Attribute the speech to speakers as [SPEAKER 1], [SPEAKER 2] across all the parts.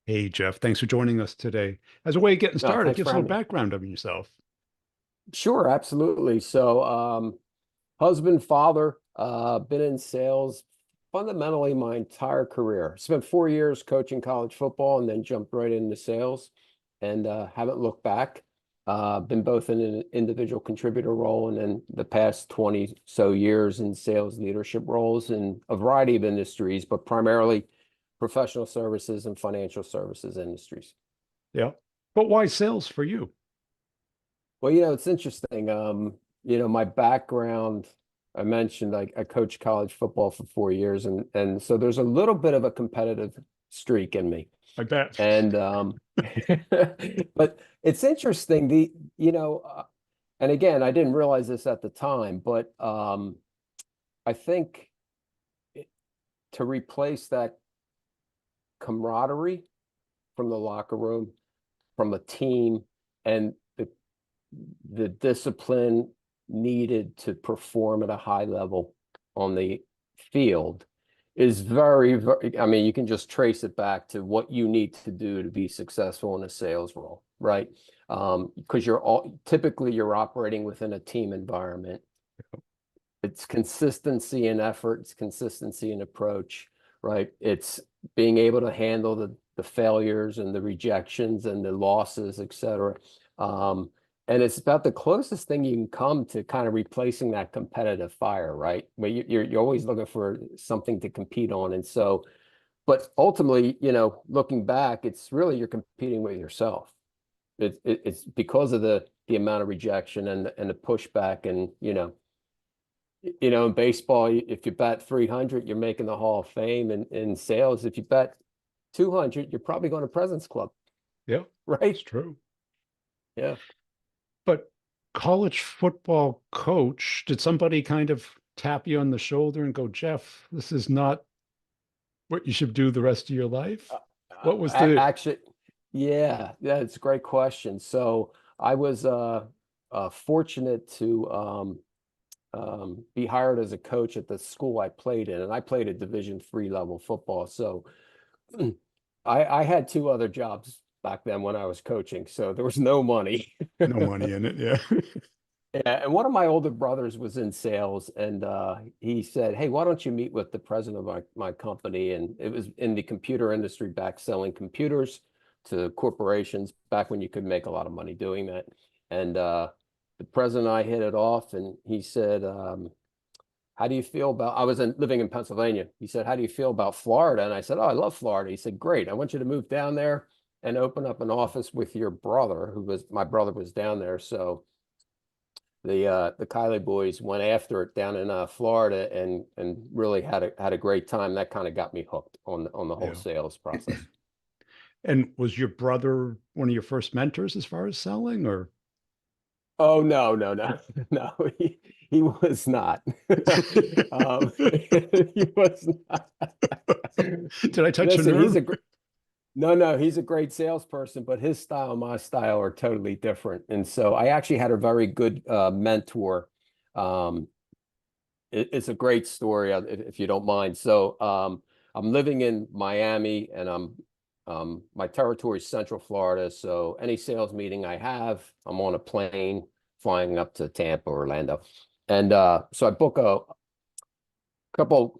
[SPEAKER 1] Hey, Jeff, thanks for joining us today. As a way of getting
[SPEAKER 2] No,
[SPEAKER 1] started,
[SPEAKER 2] thanks
[SPEAKER 1] give
[SPEAKER 2] for
[SPEAKER 1] us a little
[SPEAKER 2] having me.
[SPEAKER 1] background of yourself.
[SPEAKER 2] Sure, absolutely. So, husband, father, been in sales fundamentally my entire career. Spent 4 years coaching college football and then jumped right into sales and haven't looked back. Been both in an individual contributor role and then the past 20 so years in sales leadership roles in a variety of industries, but primarily professional services and financial services industries.
[SPEAKER 1] Yeah. But why sales for you?
[SPEAKER 2] Well, it's interesting. My background, I mentioned I coached college football for 4 years and so there's a little bit of a competitive streak in me.
[SPEAKER 1] I bet.
[SPEAKER 2] And but it's interesting, and again, I didn't realize this at the time, but I think it- to replace that camaraderie from the locker room, from a team, and the discipline needed to perform at a high level on the field is very, I mean, you can just trace it back to what you need to do to be successful in a sales role, right? Because typically you're operating within a team environment. It's consistency in effort, it's consistency in approach, right? It's being able to handle the failures and the rejections and the losses, et cetera. And it's about the closest thing you can come to kind of replacing that competitive fire, right? Where you're always looking for something to compete on. And so, but ultimately, looking back, it's really you're competing with yourself. It's because of the amount of rejection and the pushback and in baseball, if you bat 300, you're making the Hall of Fame. And in sales, if you bet 200, you're probably going to President's Club,
[SPEAKER 1] Yeah,
[SPEAKER 2] right?
[SPEAKER 1] it's true.
[SPEAKER 2] Yeah.
[SPEAKER 1] But college football coach, did somebody kind of tap you on the shoulder and go, Jeff, this is not what you should do the rest of your life? What was the,
[SPEAKER 2] Actually, yeah, it's a great question. So I was fortunate to be hired as a coach at the school I played in, and I played a Division III level football. So I had two other jobs back then when I was coaching, so there was no money.
[SPEAKER 1] no money in it? Yeah.
[SPEAKER 2] Yeah, and one of my older brothers was in sales, and he said, "Hey, why don't you meet with the president of my company?" And it was in the computer industry, back selling computers to corporations back when you could make a lot of money doing that. And the president and I hit it off, and he said, "How do you feel about?" I was living in Pennsylvania. He said, "How do you feel about Florida?" And I said, "Oh, I love Florida." He said, "Great. I want you to move down there and open up an office with your brother, my brother was down there, so." The Kiley boys went after it down in Florida and really had a great time. That kind of got me hooked on the whole
[SPEAKER 1] Yeah.
[SPEAKER 2] sales process.
[SPEAKER 1] And was your brother one of your first mentors as far as selling, or
[SPEAKER 2] Oh no, no, no, no, he was not. He was not.
[SPEAKER 1] did I touch a
[SPEAKER 2] Listen,
[SPEAKER 1] nerve?
[SPEAKER 2] no, no, he's a great salesperson, but his style and my style are totally different. And so I actually had a very good mentor. Um, it's a great story if you don't mind. So I'm living in Miami and my territory is Central Florida. So any sales meeting I have, I'm on a plane flying up to Tampa, Orlando. And so I book a couple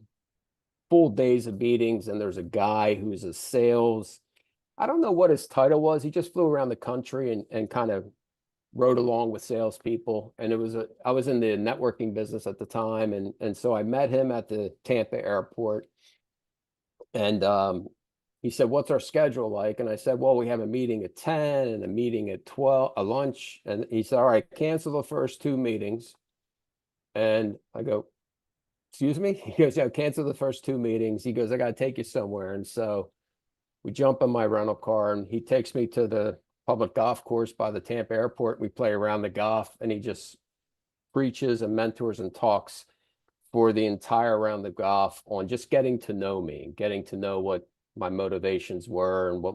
[SPEAKER 2] full days of meetings, and there's a guy who's a sales. I don't know what his title was. He just flew around the country and kind of rode along with salespeople. And I was in the networking business at the time. And so I met him at the Tampa airport. And he said, "What's our schedule like?" And I said, "Well, we have a meeting at 10 and a meeting at 12, a lunch." And he said, "All right, cancel the first two meetings." And I go, "Excuse me?" He goes, "Yeah, cancel the first two meetings." He goes, "I got to take you somewhere." And so we jump in my rental car and he takes me to the public golf course by the Tampa airport. We play around the golf and he just preaches and mentors and talks for the entire round of golf on just getting to know me and getting to know what my motivations were and what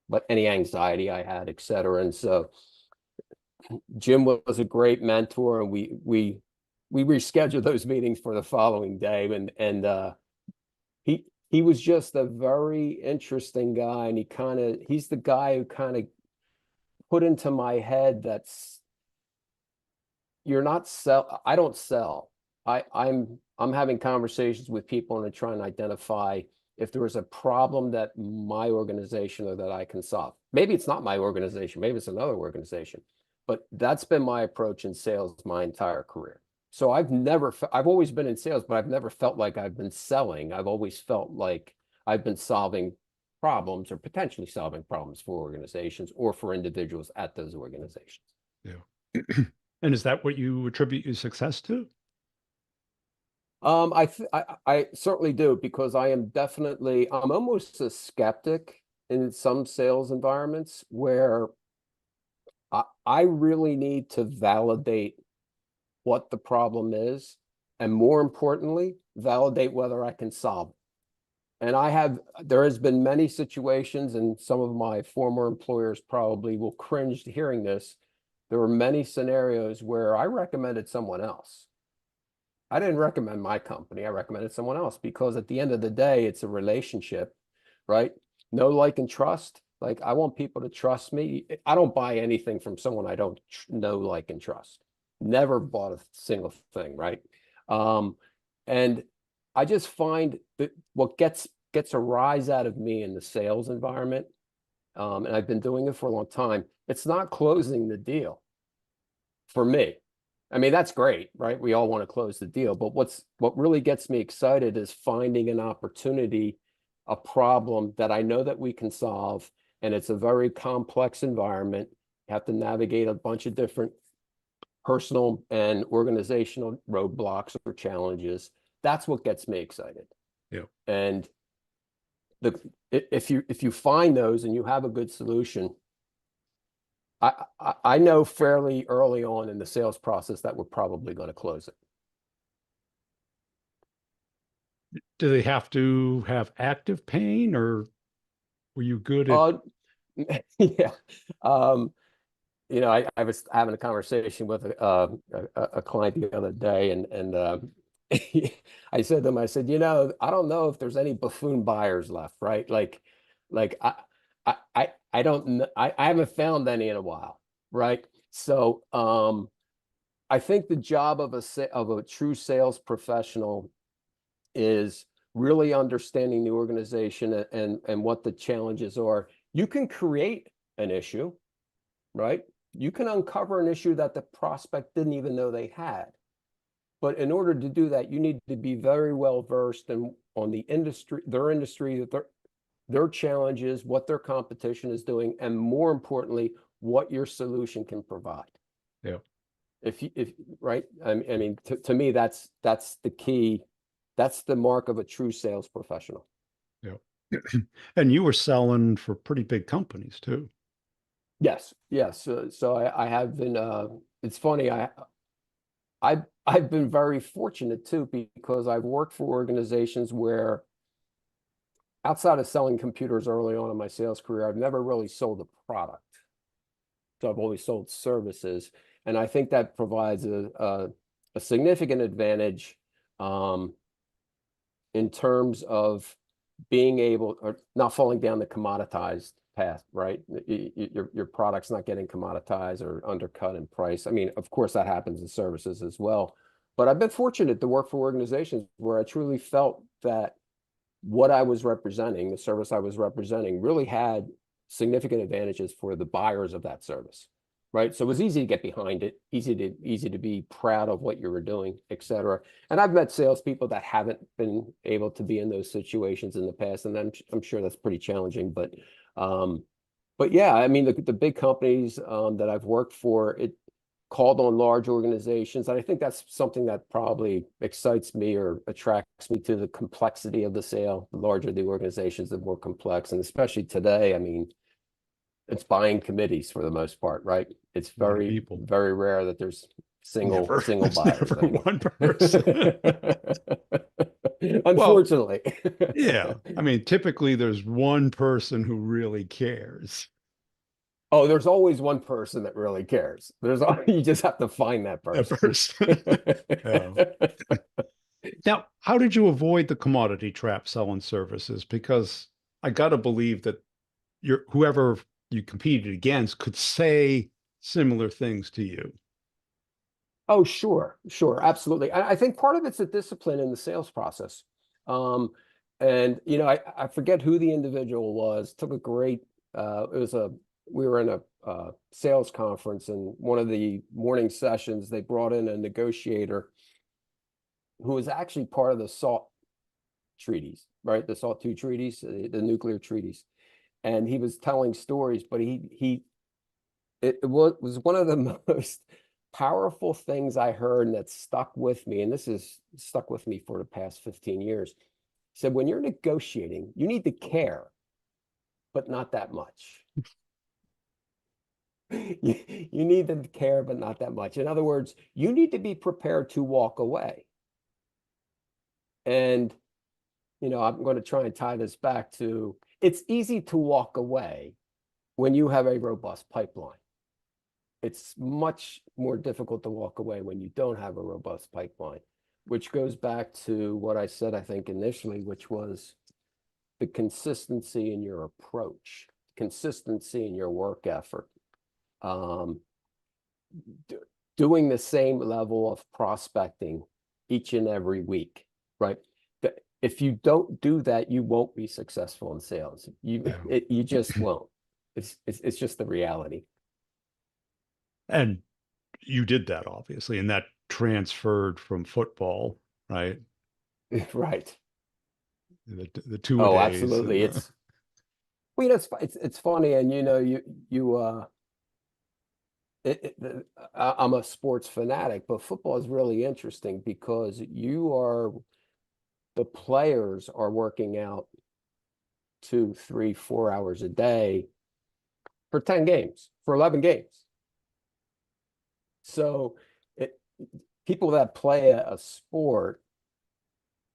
[SPEAKER 2] what any anxiety I had, et cetera. And so Jim was a great mentor, and we rescheduled those meetings for the following day. And he he was just a very interesting guy, and he's the guy who kind of put into my head that's you're not sell. I don't sell. I'm having conversations with people and trying to identify if there is a problem that my organization or that I can solve. Maybe it's not my organization, maybe it's another organization, but that's been my approach in sales my entire career. So I've always been in sales, but I've never felt like I've been selling. I've always felt like I've been solving problems or potentially solving problems for organizations or for individuals at those organizations.
[SPEAKER 1] Yeah. And is that what you attribute your success to?
[SPEAKER 2] I certainly do, because I'm almost a skeptic in some sales environments where I really need to validate what the problem is, and more importantly, validate whether I can solve it. And there has been many situations, and some of my former employers probably will cringe to hearing this. There were many scenarios where I recommended someone else. I didn't recommend my company. I recommended someone else, because at the end of the day, it's a relationship, right? Know, like, and trust. Like, I want people to trust me. I don't buy anything from someone I don't know, like, and trust. Never bought a single thing, right? And I just find that what gets a rise out of me in the sales environment, and I've been doing it for a long time, it's not closing the deal for me. I mean, that's great, right? We all want to close the deal, but what really gets me excited is finding an opportunity, a problem that I know that we can solve, and it's a very complex environment. You have to navigate a bunch of different personal and organizational roadblocks or challenges. That's what gets me excited.
[SPEAKER 1] Yeah.
[SPEAKER 2] And if you find those and you have a good solution, I know fairly early on in the sales process that we're probably going to close it.
[SPEAKER 1] Do they have to have active pain, or were you good at?
[SPEAKER 2] Uh, yeah. Um, I was having a conversation with a client the other day, and I said to him, I said, I don't know if there's any buffoon buyers left, right? Like I don't know, I haven't found any in a while, right? So I think the job of a true sales professional is really understanding the organization and what the challenges are. You can create an issue, right? You can uncover an issue that the prospect didn't even know they had. But in order to do that, you need to be very well versed on the industry, their challenges, what their competition is doing, and more importantly, what your solution can provide.
[SPEAKER 1] Yeah.
[SPEAKER 2] If right, I mean, to me, that's the key. That's the mark of a true sales professional.
[SPEAKER 1] Yeah. And you were selling for pretty big companies too.
[SPEAKER 2] Yes, yes. So I have been. It's funny. I've been very fortunate too, because I've worked for organizations where, outside of selling computers early on in my sales career, I've never really sold a product. So I've always sold services, and I think that provides a significant advantage in terms of being able, or not falling down the commoditized path, right? Your product's not getting commoditized or undercut in price. I mean, of course, that happens in services as well. But I've been fortunate to work for organizations where I truly felt that what I was representing, the service I was representing, really had significant advantages for the buyers of that service, right? So it was easy to get behind it, easy to be proud of what you were doing, et cetera. And I've met salespeople that haven't been able to be in those situations in the past, and I'm sure that's pretty challenging. But yeah, I mean, the big companies that I've worked for, it called on large organizations. And I think that's something that probably excites me or attracts me to the complexity of the sale. The larger the organizations, the more complex. And especially today, I mean, it's buying committees for the most part, right? It's
[SPEAKER 1] A lot of
[SPEAKER 2] very,
[SPEAKER 1] people.
[SPEAKER 2] very rare that there's single
[SPEAKER 1] It's
[SPEAKER 2] buyers
[SPEAKER 1] never
[SPEAKER 2] anymore.
[SPEAKER 1] one person. Well,
[SPEAKER 2] Unfortunately.
[SPEAKER 1] yeah. I mean, typically there's one person who really cares.
[SPEAKER 2] Oh, there's always one person that really cares. You just have to find that
[SPEAKER 1] That
[SPEAKER 2] person.
[SPEAKER 1] person. Yeah. Now, how did you avoid the commodity trap selling services? Because I got to believe that whoever you competed against could say similar things to you.
[SPEAKER 2] Oh, sure, sure, absolutely. I think part of it's a discipline in the sales process. Um, and you know, I forget who the individual was, took a great, it was we were in a sales conference, and one of the morning sessions, they brought in a negotiator who was actually part of the SALT treaties, right? The SALT II treaties, the nuclear treaties. And he was telling stories, but it was one of the most powerful things I heard, and that stuck with me. And this has stuck with me for the past 15 years. He said, when you're negotiating, you need to care, but not that much. You need to care, but not that much. In other words, you need to be prepared to walk away. And, you know, I'm going to try and tie this back to, it's easy to walk away when you have a robust pipeline. It's much more difficult to walk away when you don't have a robust pipeline, which goes back to what I said, I think, initially, which was the consistency in your approach, consistency in your work effort. Doing the same level of prospecting each and every week, right? If you don't do that, you won't be successful in sales. You just won't. It's just the reality.
[SPEAKER 1] And you did that, obviously, and that transferred from football, right?
[SPEAKER 2] Right.
[SPEAKER 1] The two a
[SPEAKER 2] Oh,
[SPEAKER 1] days
[SPEAKER 2] absolutely.
[SPEAKER 1] and
[SPEAKER 2] It's well, you know, it's funny, and you know, I'm a sports fanatic, but football is really interesting because the players are working out 2, 3, 4 hours a day for 10 games, for 11 games. So people that play a sport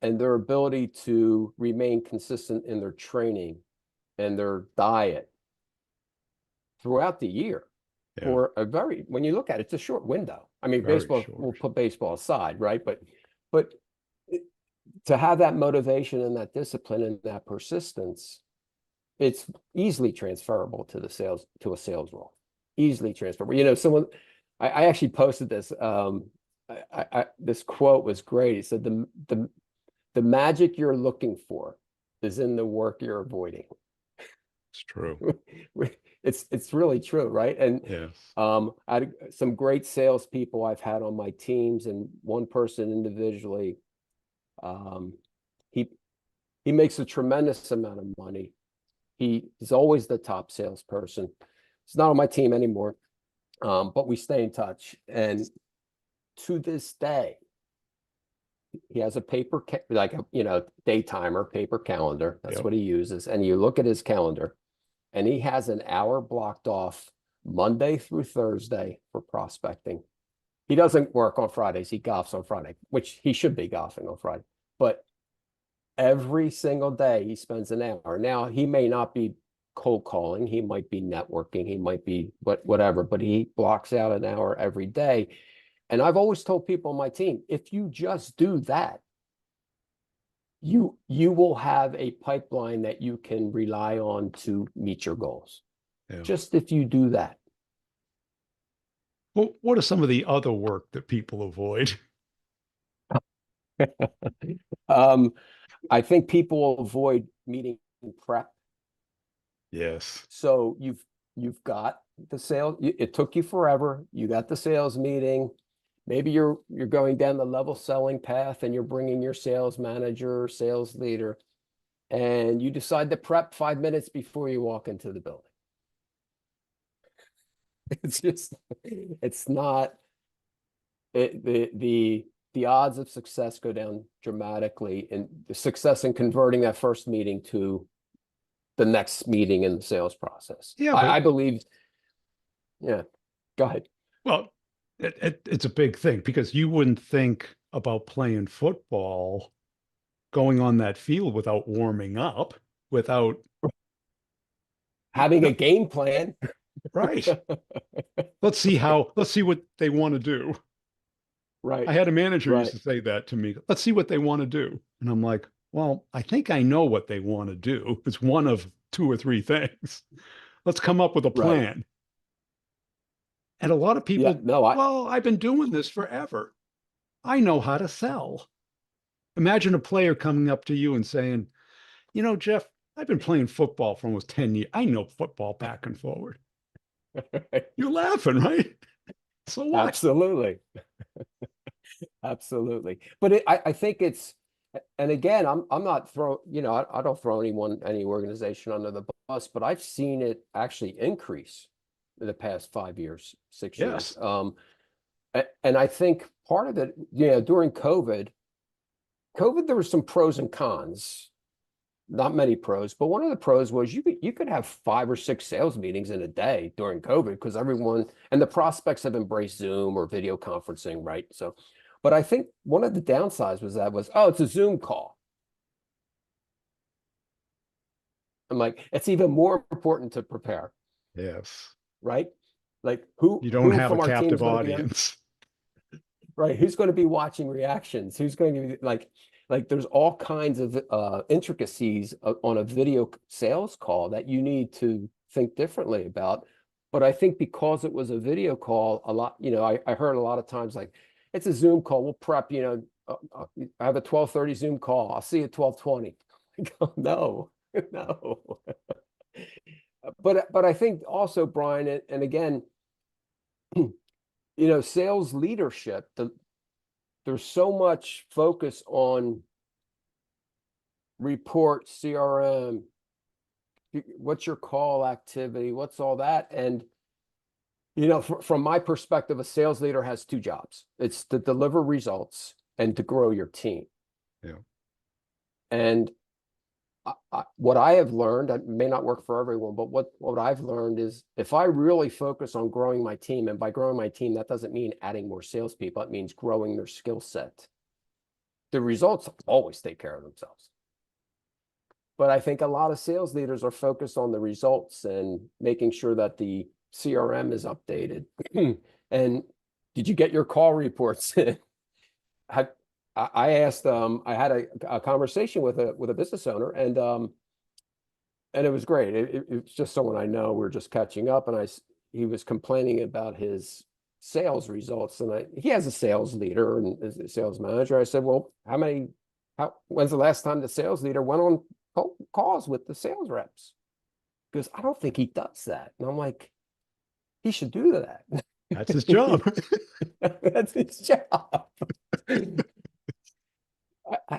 [SPEAKER 2] and their ability to remain consistent in their training and their diet throughout the year
[SPEAKER 1] yeah,
[SPEAKER 2] for when you look at it, it's a short window. I mean,
[SPEAKER 1] very
[SPEAKER 2] baseball,
[SPEAKER 1] short.
[SPEAKER 2] we'll put baseball aside, right? But to have that motivation and that discipline and that persistence, it's easily transferable to a sales role. Easily transferable. You know, I actually posted this. This quote was great. It said, the magic you're looking for is in the work you're avoiding.
[SPEAKER 1] It's true.
[SPEAKER 2] It's really true, right? And
[SPEAKER 1] Yes.
[SPEAKER 2] I had some great salespeople I've had on my teams, and one person individually, he he makes a tremendous amount of money. He is always the top salesperson. He's not on my team anymore, but we stay in touch. And to this day, he has a paper, like a, you know, day timer, paper calendar. That's
[SPEAKER 1] Yep.
[SPEAKER 2] what he uses. And you look at his calendar, and he has an hour blocked off Monday through Thursday for prospecting. He doesn't work on Fridays. He golfs on Friday, which he should be golfing on Friday. But every single day he spends an hour. Now, he may not be cold calling. He might be networking. He might be whatever, but he blocks out an hour every day. And I've always told people on my team, if you just do that, you will have a pipeline that you can rely on to meet your goals.
[SPEAKER 1] Yeah.
[SPEAKER 2] Just if you do that.
[SPEAKER 1] Well, what are some of the other work that people avoid?
[SPEAKER 2] I think people avoid meeting prep.
[SPEAKER 1] Yes.
[SPEAKER 2] So you've got the sale. It took you forever. You got the sales meeting. Maybe you're going down the level selling path, and you're bringing your sales manager or sales leader, and you decide to prep 5 minutes before you walk into the building. It's not the odds of success go down dramatically, and the success in converting that first meeting to the next meeting in the sales process.
[SPEAKER 1] Yeah,
[SPEAKER 2] I
[SPEAKER 1] but
[SPEAKER 2] believe. Yeah, go ahead.
[SPEAKER 1] well, it's a big thing because you wouldn't think about playing football, going on that field without warming up, without
[SPEAKER 2] Having a
[SPEAKER 1] no,
[SPEAKER 2] game plan.
[SPEAKER 1] right. Let's see what they want to do. I
[SPEAKER 2] Right.
[SPEAKER 1] had a manager who used
[SPEAKER 2] Right.
[SPEAKER 1] to say that to me. Let's see what they want to do. And I'm like, well, I think I know what they want to do. It's one of two or three things. Let's come up with a
[SPEAKER 2] Right.
[SPEAKER 1] plan. And a lot of
[SPEAKER 2] Yeah.
[SPEAKER 1] people,
[SPEAKER 2] No,
[SPEAKER 1] well, I've been doing this forever. I know how to sell. Imagine a player coming up to you and saying, Jeff, I've been playing football for almost 10 years. I know football back and forward. You're laughing, right? So what?
[SPEAKER 2] absolutely. Absolutely. But I think it's, and again, I'm not I don't throw any organization under the bus, but I've seen it actually increase in the past 5 years, 6 years.
[SPEAKER 1] Yes.
[SPEAKER 2] And I think part of it, during COVID, there were some pros and cons. Not many pros, but one of the pros was you could have 5 or 6 sales meetings in a day during COVID because everyone and the prospects have embraced Zoom or video conferencing, right? So, but I think one of the downsides was, oh, it's a Zoom call. I'm like, it's even more important to prepare,
[SPEAKER 1] Yes.
[SPEAKER 2] right? Like who
[SPEAKER 1] You don't
[SPEAKER 2] who
[SPEAKER 1] have a
[SPEAKER 2] from our team
[SPEAKER 1] captive
[SPEAKER 2] is going to be on,
[SPEAKER 1] audience.
[SPEAKER 2] right? Who's going to be watching reactions? Who's going to be like there's all kinds of intricacies on a video sales call that you need to think differently about. But I think because it was a video call, a lot, I heard a lot of times like, it's a Zoom call. We'll prep, I have a 12:30 Zoom call. I'll see you at 12:20. I go, no, no. But I think also, Brian, and again, sales leadership, there's so much focus on report, CRM, what's your call activity, what's all that. And, from my perspective, a sales leader has two jobs. It's to deliver results and to grow your team.
[SPEAKER 1] Yeah.
[SPEAKER 2] And what I have learned, it may not work for everyone, but what I've learned is if I really focus on growing my team, and by growing my team, that doesn't mean adding more salespeople, it means growing their skill set. The results always take care of themselves. But I think a lot of sales leaders are focused on the results and making sure that the CRM is updated. And did you get your call reports? I asked, I had a conversation with a business owner, and it was great. It's just someone I know. We're just catching up, and he was complaining about his sales results, and he has a sales leader and is a sales manager. I said, well, when's the last time the sales leader went on calls with the sales reps? Because I don't think he does that. And I'm like, he should do that.
[SPEAKER 1] That's his job.
[SPEAKER 2] That's his job.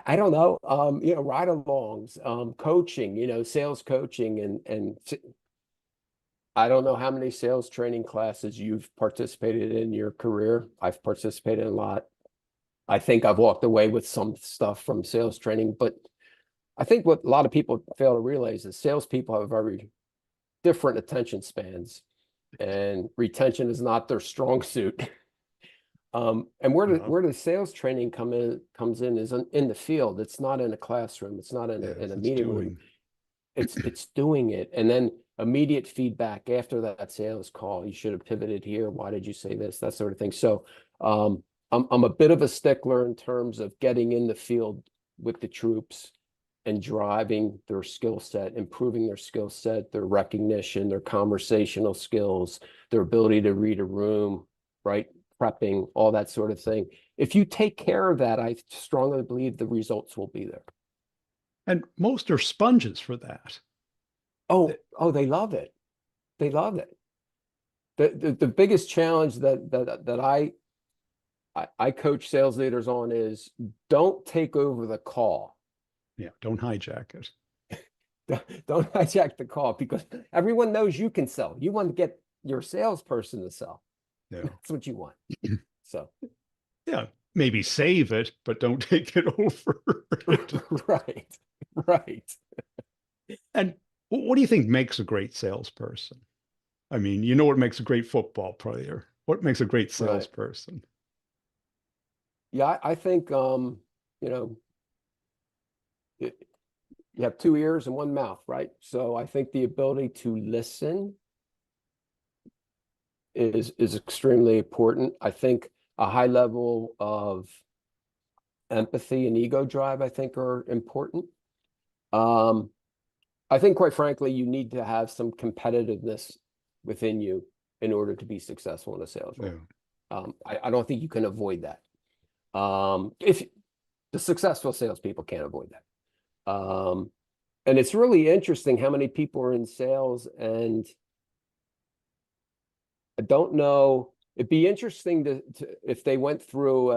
[SPEAKER 2] I don't know. Ride-alongs, coaching, sales coaching, and I don't know how many sales training classes you've participated in your career. I've participated in a lot. I think I've walked away with some stuff from sales training, but I think what a lot of people fail to realize is salespeople have very different attention spans, and retention is not their strong suit. And where the sales training comes in is in the field. It's not in a classroom. It's not in a meeting room. It's doing it, and then immediate feedback after that sales call. You should have pivoted here. Why did you say this? That sort of thing. So I'm a bit of a stickler in terms of getting in the field with the troops and driving their skill set, improving their skill set, their recognition, their conversational skills, their ability to read a room, right? Prepping, all that sort of thing. If you take care of that, I strongly believe the results will be there.
[SPEAKER 1] And most are sponges for that.
[SPEAKER 2] Oh, they love it. They love it. The biggest challenge that I coach sales leaders on is don't take over the call.
[SPEAKER 1] Yeah, don't hijack it.
[SPEAKER 2] Don't hijack the call because everyone knows you can sell. You want to get your salesperson to sell.
[SPEAKER 1] Yeah.
[SPEAKER 2] That's what you want. So,
[SPEAKER 1] yeah, maybe save it, but don't take it over.
[SPEAKER 2] right, right.
[SPEAKER 1] And what do you think makes a great salesperson? I mean, what makes a great football player? What makes a great salesperson?
[SPEAKER 2] Yeah, I think you know, you have two ears and one mouth, right? So I think the ability to listen is extremely important. I think a high level of empathy and ego drive, I think, are important. I think, quite frankly, you need to have some competitiveness within you in order to be successful in a sales role.
[SPEAKER 1] Yeah.
[SPEAKER 2] I don't think you can avoid that. If the successful salespeople can't avoid that. And it's really interesting how many people are in sales, and I don't know. It'd be interesting to if they went through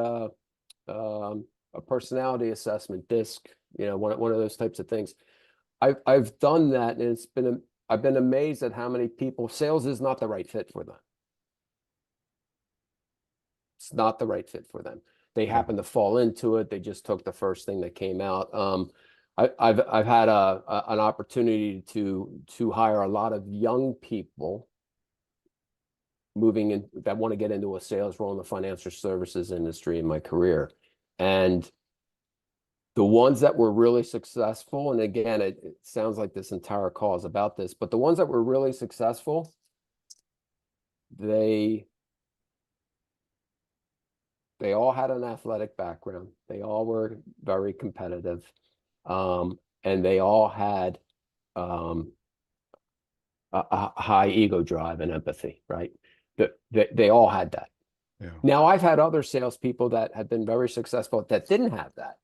[SPEAKER 2] a personality assessment, DISC, one of those types of things. I've done that, and I've been amazed at how many people sales is not the right fit for them. It's not the right fit for them. They happen to fall into it. They just took the first thing that came out. I've had an opportunity to hire a lot of young people moving in that want to get into a sales role in the financial services industry in my career. And the ones that were really successful, and again, it sounds like this entire call is about this, but the ones that were really successful, they all had an athletic background. They all were very competitive. And they all had a high ego drive and empathy, right? They all had that.
[SPEAKER 1] Yeah.
[SPEAKER 2] Now, I've had other salespeople that have been very successful that didn't have that.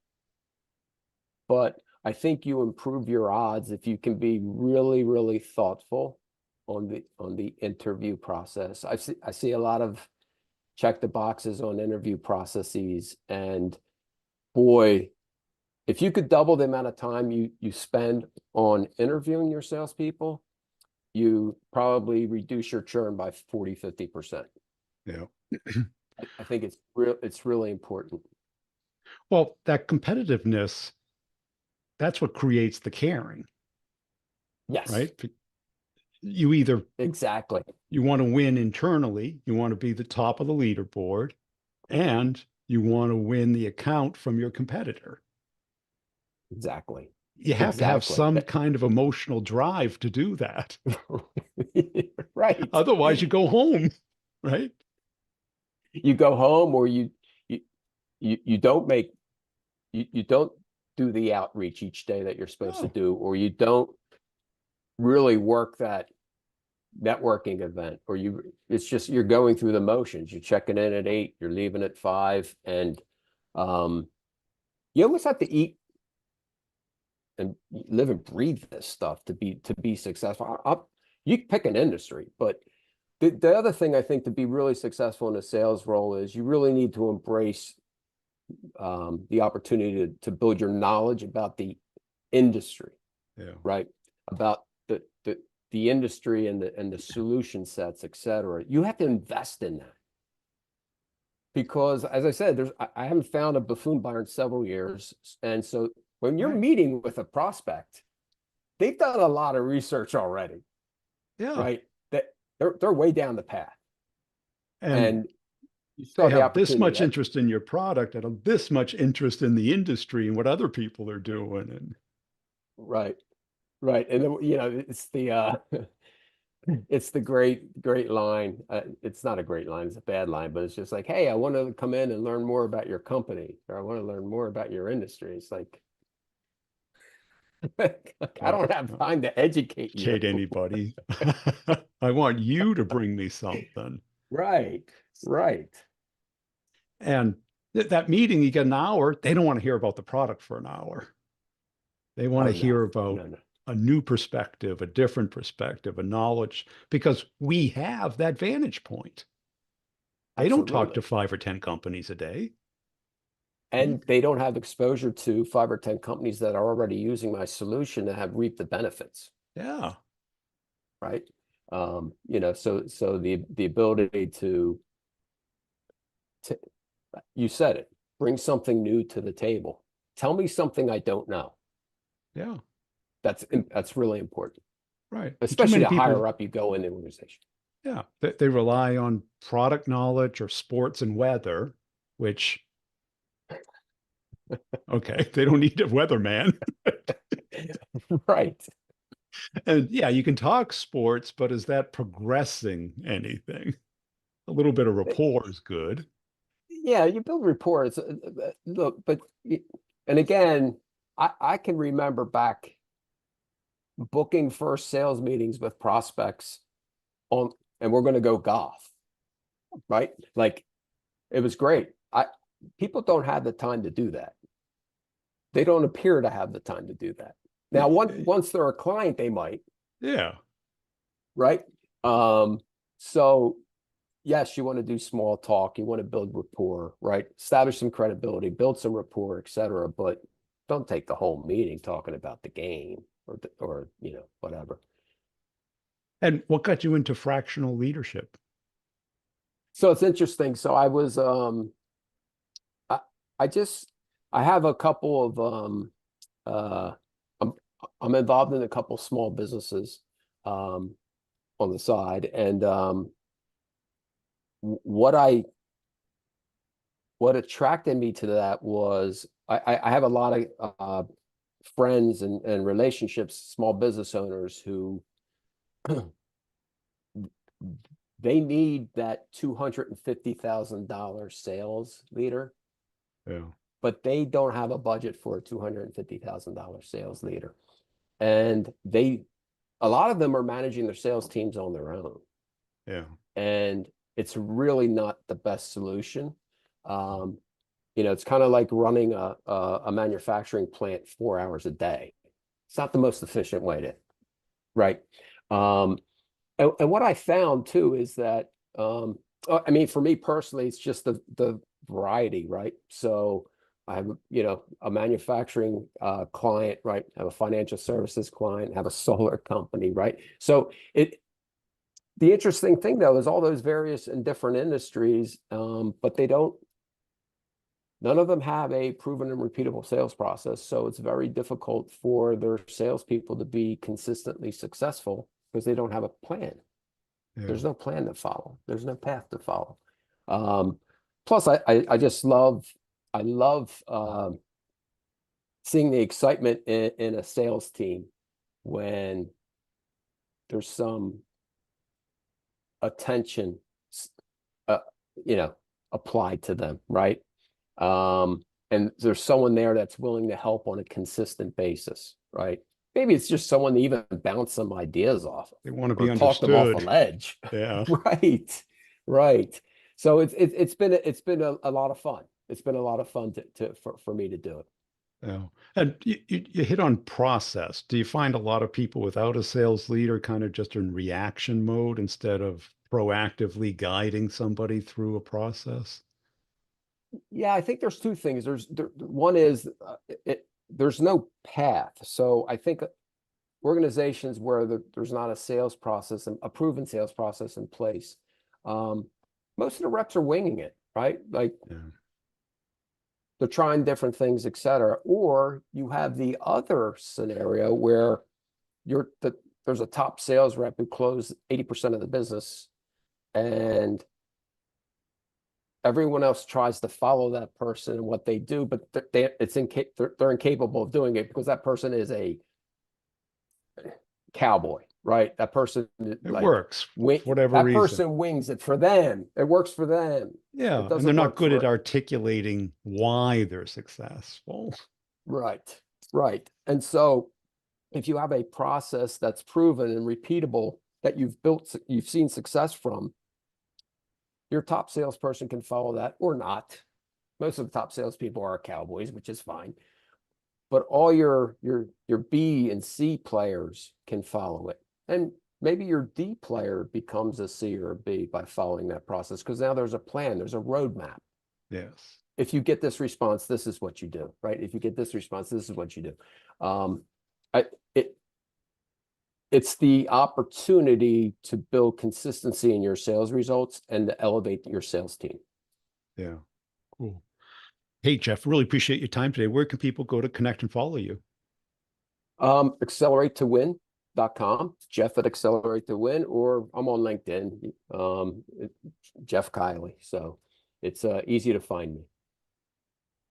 [SPEAKER 2] But I think you improve your odds if you can be really, really thoughtful on the interview process. I see a lot of check the boxes on interview processes, and boy, if you could double the amount of time you spend on interviewing your salespeople, you probably reduce your churn by 40–50%.
[SPEAKER 1] Yeah.
[SPEAKER 2] I think it's really important.
[SPEAKER 1] Well, that competitiveness, that's what creates the caring,
[SPEAKER 2] Yes.
[SPEAKER 1] right? You either
[SPEAKER 2] Exactly.
[SPEAKER 1] you want to win internally, you want to be the top of the leaderboard, and you want to win the account from your competitor.
[SPEAKER 2] Exactly.
[SPEAKER 1] You have to have
[SPEAKER 2] Exactly.
[SPEAKER 1] some kind of emotional drive to do that.
[SPEAKER 2] Right.
[SPEAKER 1] Otherwise, you go home, right?
[SPEAKER 2] You go home, or you don't make you don't do the outreach each day that you're supposed to
[SPEAKER 1] No.
[SPEAKER 2] do, or you don't really work that networking event, or it's just you're going through the motions. You're checking in at 8, you're leaving at 5, and you almost have to eat and live and breathe this stuff to be successful. You can pick an industry, but the other thing I think to be really successful in a sales role is you really need to embrace the opportunity to build your knowledge about the industry,
[SPEAKER 1] Yeah.
[SPEAKER 2] right? About the industry and the solution sets, et cetera. You have to invest in that. Because, as I said, I haven't found a buffoon buyer in several years. And so when you're meeting with a prospect, they've done a lot of research already,
[SPEAKER 1] Yeah.
[SPEAKER 2] right? They're way down the path.
[SPEAKER 1] And
[SPEAKER 2] you
[SPEAKER 1] they
[SPEAKER 2] saw the
[SPEAKER 1] have this much
[SPEAKER 2] opportunity.
[SPEAKER 1] interest in your product and this much interest in the industry and what other people are doing. And
[SPEAKER 2] Right. Right. And then, it's the great line. It's not a great line, it's a bad line, but it's just like, hey, I want to come in and learn more about your company, or I want to learn more about your industry. It's like, I don't have time to educate you.
[SPEAKER 1] anybody. I want you to bring me something.
[SPEAKER 2] Right. Right.
[SPEAKER 1] And that meeting, you get an hour, they don't want to hear about the product for an hour. They want
[SPEAKER 2] Oh,
[SPEAKER 1] to hear
[SPEAKER 2] no.
[SPEAKER 1] about
[SPEAKER 2] No.
[SPEAKER 1] a new perspective, a different perspective, a knowledge, because we have that vantage point. They don't talk to
[SPEAKER 2] Absolutely.
[SPEAKER 1] 5 or 10 companies a day.
[SPEAKER 2] And they don't have exposure to 5 or 10 companies that are already using my solution that have reaped the benefits.
[SPEAKER 1] Yeah.
[SPEAKER 2] Right. So the ability to you said it, bring something new to the table. Tell me something I don't know.
[SPEAKER 1] Yeah.
[SPEAKER 2] That's really important,
[SPEAKER 1] Right. And too
[SPEAKER 2] especially
[SPEAKER 1] many
[SPEAKER 2] the
[SPEAKER 1] people,
[SPEAKER 2] higher up you go in the organization.
[SPEAKER 1] yeah, they rely on product knowledge or sports and weather, which, okay, they don't need a weatherman.
[SPEAKER 2] Right.
[SPEAKER 1] And yeah, you can talk sports, but is that progressing anything? A little bit of rapport is good.
[SPEAKER 2] Yeah, you build rapport. Look, and again, I can remember back booking first sales meetings with prospects on, and we're going to go golf, right? Like it was great. People don't have the time to do that. They don't appear to have the time to do that. Now, once they're a client, they might.
[SPEAKER 1] Yeah.
[SPEAKER 2] Right. So yes, you want to do small talk, you want to build rapport, right? Establish some credibility, build some rapport, etc. But don't take the whole meeting talking about the game or whatever.
[SPEAKER 1] And what got you into fractional leadership?
[SPEAKER 2] So it's interesting. So I was I I just I have a couple of uh I'm I'm involved in a couple small businesses um on the side, and what what attracted me to that was I have a lot of friends and relationships, small business owners who they need that $250,000 sales leader,
[SPEAKER 1] Yeah.
[SPEAKER 2] but they don't have a budget for a $250,000 sales leader. And a lot of them are managing their sales teams on their own.
[SPEAKER 1] Yeah.
[SPEAKER 2] And it's really not the best solution. It's kind of like running a manufacturing plant 4 hours a day. It's not the most efficient way to, right? And what I found too is that, I mean, for me personally, it's just the variety, right? So I have, a manufacturing client, right? I have a financial services client, I have a solar company, right? So the interesting thing though is all those various and different industries, but none of them have a proven and repeatable sales process. So it's very difficult for their salespeople to be consistently successful because they don't have a plan.
[SPEAKER 1] Yeah.
[SPEAKER 2] There's no plan to follow. There's no path to follow. Plus, I just love seeing the excitement in a sales team when there's some attention, uh, applied to them, right? And there's someone there that's willing to help on a consistent basis, right? Maybe it's just someone to even bounce some ideas off of
[SPEAKER 1] They want to be
[SPEAKER 2] or talk them off a
[SPEAKER 1] understood.
[SPEAKER 2] ledge.
[SPEAKER 1] Yeah.
[SPEAKER 2] Right. Right. So it's been a lot of fun. It's been a lot of fun for me to do it.
[SPEAKER 1] Yeah. And you hit on process. Do you find a lot of people without a sales leader kind of just in reaction mode instead of proactively guiding somebody through a process?
[SPEAKER 2] Yeah, I think there's two things. One is there's no path. So I think organizations where there's not a sales process and a proven sales process in place, most of the reps are winging it, right? Like
[SPEAKER 1] Yeah.
[SPEAKER 2] they're trying different things, et cetera. Or you have the other scenario where there's a top sales rep who closed 80% of the business, and everyone else tries to follow that person and what they do, but they're incapable of doing it because that person is a cowboy, right? That person
[SPEAKER 1] It
[SPEAKER 2] like
[SPEAKER 1] works for whatever
[SPEAKER 2] that
[SPEAKER 1] reason.
[SPEAKER 2] person wings it for them. It works for them. It
[SPEAKER 1] Yeah. And they're
[SPEAKER 2] doesn't
[SPEAKER 1] not
[SPEAKER 2] work
[SPEAKER 1] good at
[SPEAKER 2] for
[SPEAKER 1] articulating why they're successful.
[SPEAKER 2] right, right. And so if you have a process that's proven and repeatable that you've seen success from, your top salesperson can follow that or not. Most of the top salespeople are cowboys, which is fine. But all your B and C players can follow it. And maybe your D player becomes a C or a B by following that process because now there's a plan, there's a roadmap.
[SPEAKER 1] Yes.
[SPEAKER 2] If you get this response, this is what you do, right? If you get this response, this is what you do. I it it's the opportunity to build consistency in your sales results and to elevate your sales team.
[SPEAKER 1] Yeah. Cool. Hey, Jeff, really appreciate your time today. Where can people go to connect and follow you?
[SPEAKER 2] Accelerate2win.com, Jeff at Accelerate to Win, or I'm on LinkedIn, Jeff Kiley. So it's easy to find me.